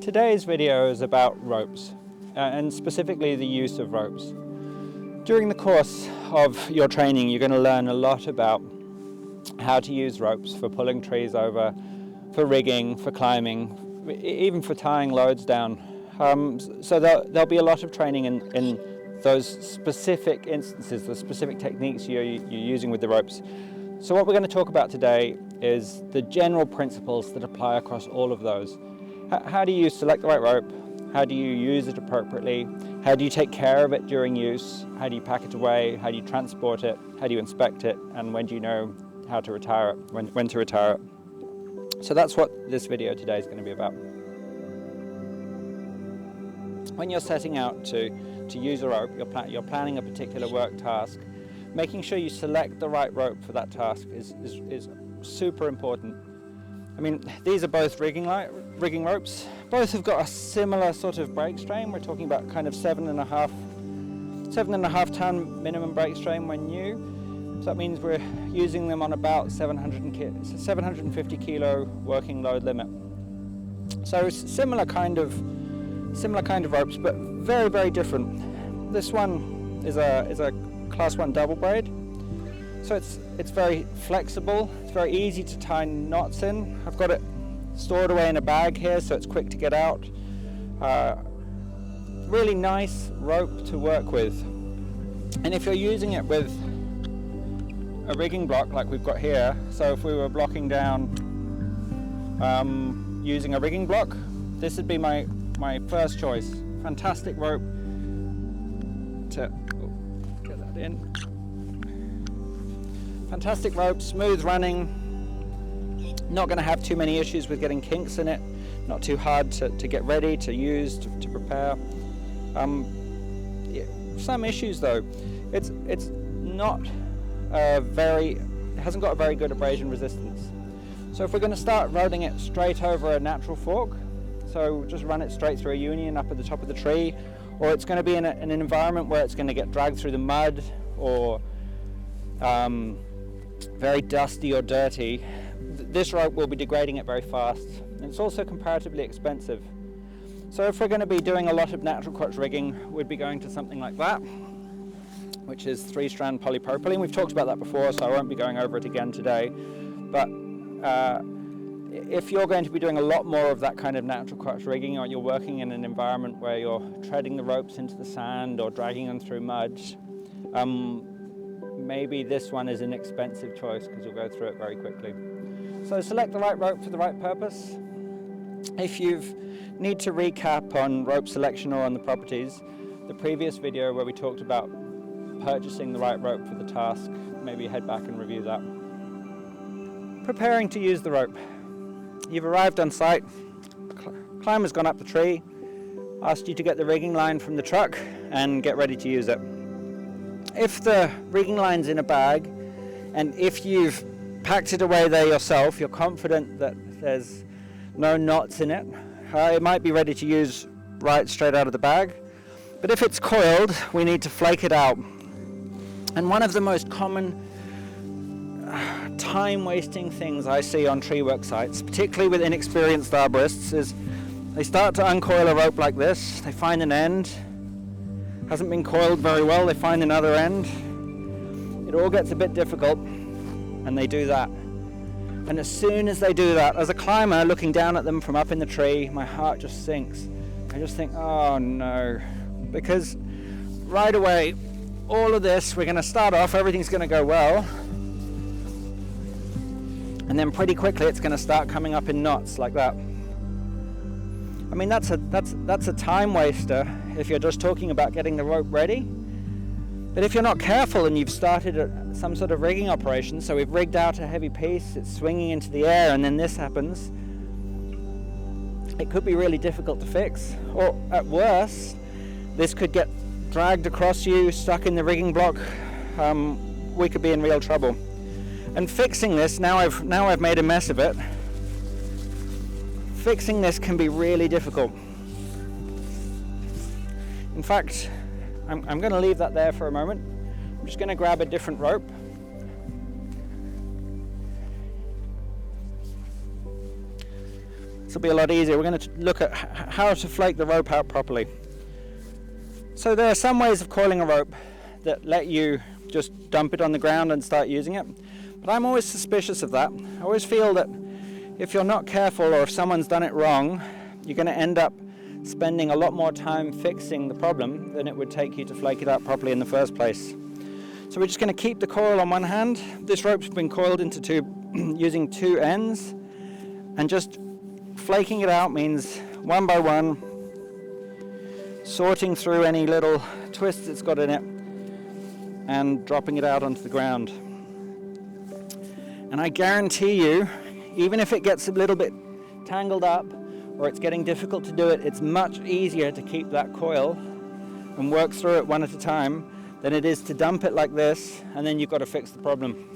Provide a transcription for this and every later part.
Today's video is about ropes, and specifically the use of ropes. During the course of your training, you're going to learn a lot about how to use ropes for pulling trees over, for rigging, for climbing, even for tying loads down. So there'll be a lot of training in those specific instances, the specific techniques you're using with the ropes. So what we're going to talk about today is the general principles that apply across all of those. How do you select the right rope? How do you use it appropriately? How do you take care of it during use? How do you pack it away? How do you transport it? How do you inspect it? And when do you know how to retire it, when to retire it? So that's what this video today is going to be about. When you're setting out to use a rope, you're planning a particular work task. Making sure you select the right rope for that task is super important. I mean, these are both rigging ropes. Both have got a similar sort of brake strain. We're talking about kind of 7.5 ton minimum brake strain when new. So that means we're using them on about 750 kilo working load limit. So similar kind of ropes, but very, very different. This one is a class 1 double braid. So it's very flexible, it's very easy to tie knots in. I've got it stored away in a bag here, so it's quick to get out. Really nice rope to work with. And if you're using it with a rigging block like we've got here, so if we were blocking down using a rigging block, this would be my first choice. Fantastic rope to get that in. Fantastic rope, smooth running, not going to have too many issues with getting kinks in it, not too hard to get ready, to use, to prepare. Yeah, some issues though, it hasn't got a very good abrasion resistance. So if we're going to start routing it straight over a natural fork, so just run it straight through a union up at the top of the tree, or it's going to be in an environment where it's going to get dragged through the mud or very dusty or dirty, this rope will be degrading it very fast. And it's also comparatively expensive. So if we're going to be doing a lot of natural crotch rigging, we'd be going to something like that, which is 3-strand polypropylene. We've talked about that before, so I won't be going over it again today. But if you're going to be doing a lot more of that kind of natural crotch rigging, or you're working in an environment where you're treading the ropes into the sand or dragging them through mud, maybe this one is an expensive choice because you'll go through it very quickly. So select the right rope for the right purpose. If you need to recap on rope selection or on the properties, the previous video where we talked about purchasing the right rope for the task, maybe head back and review that. Preparing to use the rope. You've arrived on site, climber's gone up the tree, asked you to get the rigging line from the truck and get ready to use it. If the rigging line's in a bag, and if you've packed it away there yourself, you're confident that there's no knots in it, it might be ready to use right straight out of the bag. But if it's coiled, we need to flake it out. And one of the most common time-wasting things I see on tree work sites, particularly with inexperienced arborists, is they start to uncoil a rope like this, they find an end, hasn't been coiled very well, they find another end. It all gets a bit difficult, and they do that. And as soon as they do that, as a climber looking down at them from up in the tree, my heart just sinks. I just think, oh no. Because right away, all of this, we're going to start off, everything's going to go well. And then pretty quickly it's going to start coming up in knots like that. I mean, that's a time waster if you're just talking about getting the rope ready. But if you're not careful and you've started some sort of rigging operation, so we've rigged out a heavy piece, it's swinging into the air, and then this happens, it could be really difficult to fix. Or at worst, this could get dragged across you, stuck in the rigging block. We could be in real trouble. And fixing this, now I've made a mess of it, fixing this can be really difficult. In fact, I'm going to leave that there for a moment. I'm just going to grab a different rope. This will be a lot easier. We're going to look at how to flake the rope out properly. So there are some ways of coiling a rope that let you just dump it on the ground and start using it, but I'm always suspicious of that. I always feel that if you're not careful, or if someone's done it wrong, you're going to end up spending a lot more time fixing the problem than it would take you to flake it out properly in the first place. So we're just going to keep the coil on one hand. This rope's been coiled into two using two ends, and just flaking it out means one by one sorting through any little twists it's got in it and dropping it out onto the ground. And I guarantee you, even if it gets a little bit tangled up or it's getting difficult to do it, it's much easier to keep that coil and work through it one at a time than it is to dump it like this, and then you've got to fix the problem.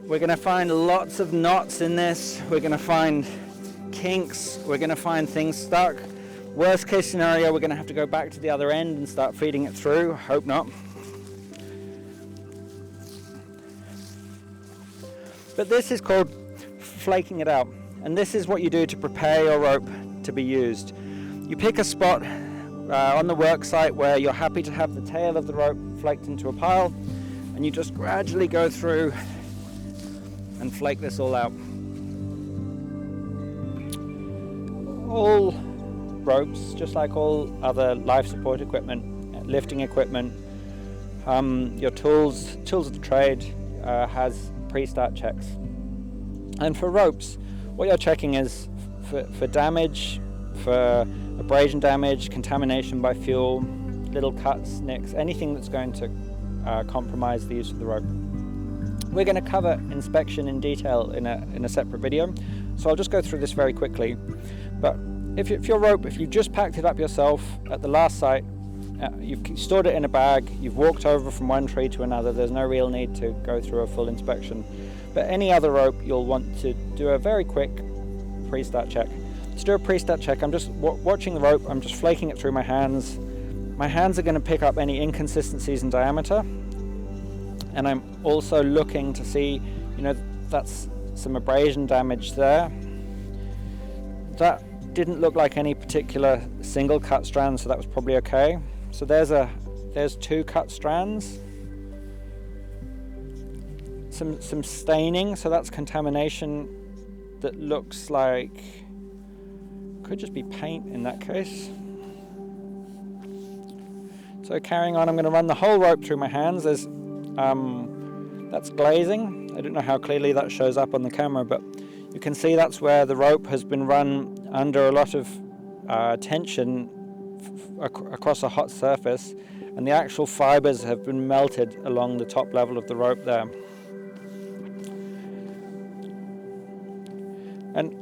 We're going to find lots of knots in this. We're going to find kinks. We're going to find things stuck. Worst case scenario, we're going to have to go back to the other end and start feeding it through. Hope not. But this is called flaking it out. And this is what you do to prepare your rope to be used. You pick a spot on the work site where you're happy to have the tail of the rope flaked into a pile, and you just gradually go through and flake this all out. All ropes, just like all other life support equipment, lifting equipment, your tools of the trade has pre-start checks. And for ropes, what you're checking is for damage, for abrasion damage, contamination by fuel, little cuts, nicks, anything that's going to compromise the use of the rope. We're going to cover inspection in detail in a separate video, so I'll just go through this very quickly. But if your rope, if you've just packed it up yourself at the last site, you've stored it in a bag, you've walked over from one tree to another, there's no real need to go through a full inspection. But any other rope, you'll want to do a very quick pre-start check. To do a pre-start check, I'm just watching the rope, I'm just flaking it through my hands. My hands are going to pick up any inconsistencies in diameter, and I'm also looking to see, that's some abrasion damage there. That didn't look like any particular single cut strand, so that was probably okay. So there's two cut strands. Some staining, so that's contamination that looks like, could just be paint in that case. So carrying on, I'm going to run the whole rope through my hands. That's glazing. I don't know how clearly that shows up on the camera, but you can see that's where the rope has been run under a lot of tension across a hot surface, and the actual fibers have been melted along the top level of the rope there. And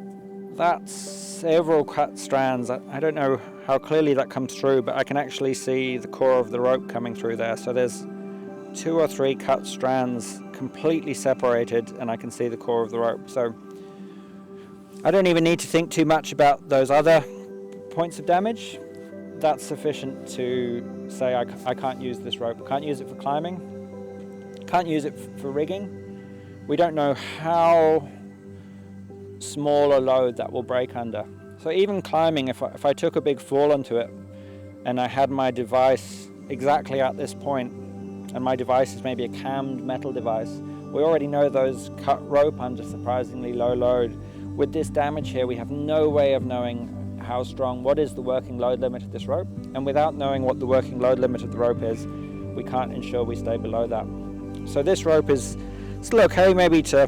that's several cut strands. I don't know how clearly that comes through, but I can actually see the core of the rope coming through there. So there's 2 or 3 cut strands completely separated, and I can see the core of the rope. So I don't even need to think too much about those other points of damage. That's sufficient to say I can't use this rope. I can't use it for climbing. Can't use it for rigging. We don't know how small a load that will break under. So even climbing, if I took a big fall onto it and I had my device exactly at this point, and my device is maybe a cammed metal device, we already know those cut rope under surprisingly low load. With this damage here, we have no way of knowing how strong, what is the working load limit of this rope, and without knowing what the working load limit of the rope is, we can't ensure we stay below that. So this rope is still okay maybe to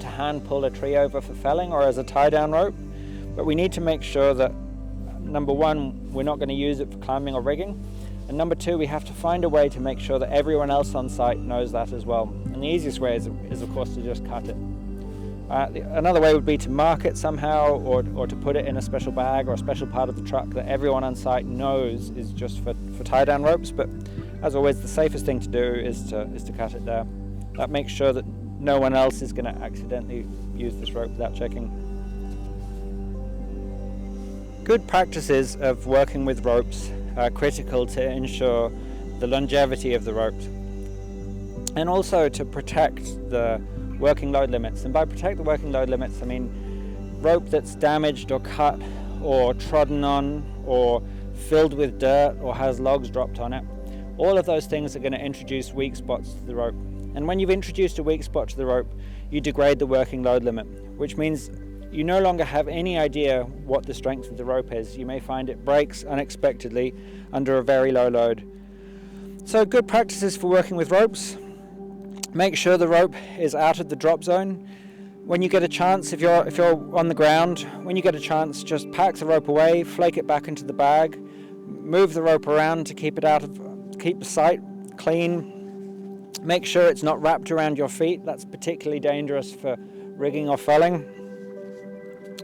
hand pull a tree over for felling or as a tie down rope, but we need to make sure that, number one, we're not going to use it for climbing or rigging, and number two, we have to find a way to make sure that everyone else on site knows that as well. And the easiest way is of course to just cut it. Another way would be to mark it somehow, or to put it in a special bag or a special part of the truck that everyone on site knows is just for tie down ropes. But as always, the safest thing to do is to cut it there. That makes sure that no one else is going to accidentally use this rope without checking. Good practices of working with ropes are critical to ensure the longevity of the rope, and also to protect the working load limits. And by protect the working load limits, I mean rope that's damaged or cut or trodden on or filled with dirt or has logs dropped on it. All of those things are going to introduce weak spots to the rope. And when you've introduced a weak spot to the rope, you degrade the working load limit, which means you no longer have any idea what the strength of the rope is. You may find it breaks unexpectedly under a very low load. So good practices for working with ropes. Make sure the rope is out of the drop zone. When you get a chance, if you're on the ground, when you get a chance, just pack the rope away, flake it back into the bag, move the rope around to keep the site clean. Make sure it's not wrapped around your feet. That's particularly dangerous for rigging or felling.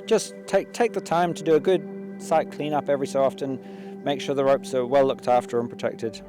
Just take the time to do a good site cleanup every so often. Make sure the ropes are well looked after and protected.